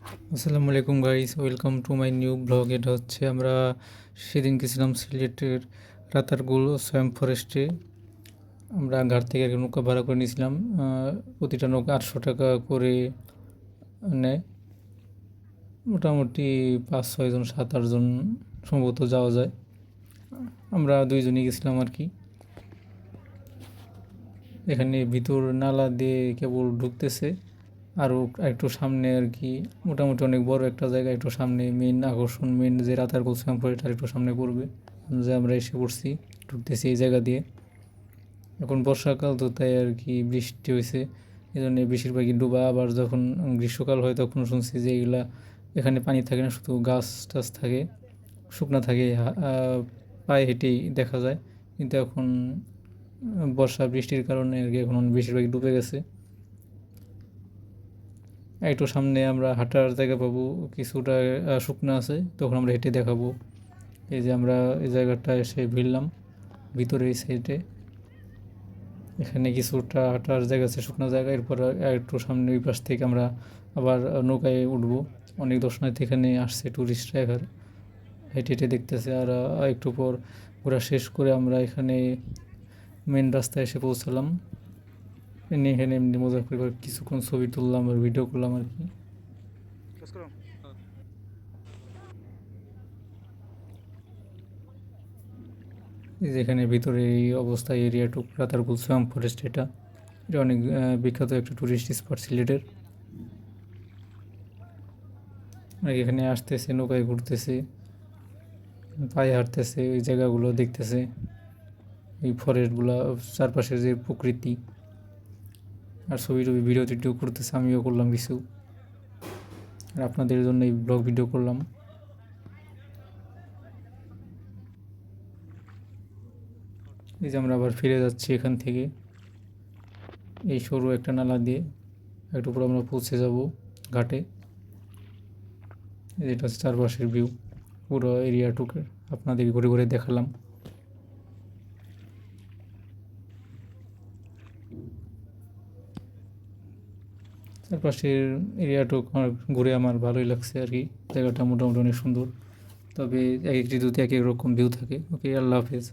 আসসালামু আলাইকুম guys, welcome to my new blog. এটা হচ্ছে আমরা সেদিন গেছিলাম সিলেটের রাতারগুল সোয়াম ফরেস্টে। আমরা ঘাট থেকে একটা নৌকা ভাড়া করে নিয়েছিলাম। প্রতিটা নৌকা 800 টাকা করে নেয়। মোটামুটি 5-6 জন 7-8 জন সম্ভবত যাওয়া যায়। আমরা 2জনই গেছিলাম আর কি। এখানে ভিতর নালা দিয়ে কেবল ঢুকতেছে, আরও একটু সামনে আর কি মোটামুটি অনেক বড় একটা জায়গা। একটু সামনে মেন আকর্ষণ, মেন যে রাতারগুল সোয়াম ফরেস্ট আর একটু সামনে পড়বে, যে আমরা এসে পড়ছি, ঢুকতেছি এই জায়গা দিয়ে। এখন বর্ষাকাল তো, তাই আর কি বৃষ্টি হয়েছে, এই জন্য বেশিরভাগই ডুবা। আবার যখন গ্রীষ্মকাল হয় তখন শুনছি যে এগুলা এখানে পানি থাকে না, শুধু গাছ টাছ থাকে, শুকনা থাকে, পায়ে হেঁটেই দেখা যায়। কিন্তু এখন বর্ষা বৃষ্টির কারণে আর কি এখন বেশিরভাগই ডুবে গেছে। একটু সামনে আমরা হাঁটার জায়গা পাবো, কিছুটা শুকনো আছে, তখন আমরা হেঁটে দেখাবো। এই যে আমরা এই জায়গাটা এসে ভিড়লাম ভিতরে এই সাইডে। এখানে কিছুটা হাঁটার জায়গা আছে, শুকনো জায়গা। এরপর একটু সামনে ওই পাশ থেকে আমরা আবার নৌকায় উঠবো। অনেক দর্শনার্থী এখানে আসছে, টুরিস্টরা এখানে হেঁটে হেঁটে দেখতেছে। আর একটু পর ঘোরা শেষ করে আমরা এখানে মেন রাস্তায় এসে পৌঁছালাম। এখানে এমনি মজা করে কিছুক্ষণ ছবি তুললাম আর ভিডিও করলাম আর কি। এই যেখানে ভিতরে এই অবস্থায় এরিয়াটুক রাতারগুল সোয়াম ফরেস্ট, এটা এটা অনেক বিখ্যাত একটা টুরিস্ট স্পট সিলেটের। এখানে আসতেছে, নৌকায় ঘুরতেছে, পায়ে হাঁটতেছে, ওই জায়গাগুলো দেখতেছে, এই ফরেস্টগুলো, চারপাশের যে প্রকৃতি। আর ছবি টবি ভিডিও টিডিও করতেছে, আমিও করলাম কিছু, আর আপনাদের জন্য এই ব্লগ ভিডিও করলাম। এই যে আমরা আবার ফিরে যাচ্ছি এখান থেকে, এই সরু একটা নালা দিয়ে একটু পর আমরা পৌঁছে যাব ঘাটে। এটা হচ্ছে চারপাশের ভিউ, পুরো এরিয়াটুকে আপনাদের ঘুরে ঘুরে দেখালাম। চারপাশের এরিয়াটুক আমার ঘুরে আমার ভালোই লাগছে আর কি। জায়গাটা মোটামুটি অনেক সুন্দর, তবে এক এক ঋতুতে এক এক রকম ভিউ থাকে। ওকে, আল্লাহ হাফেজ।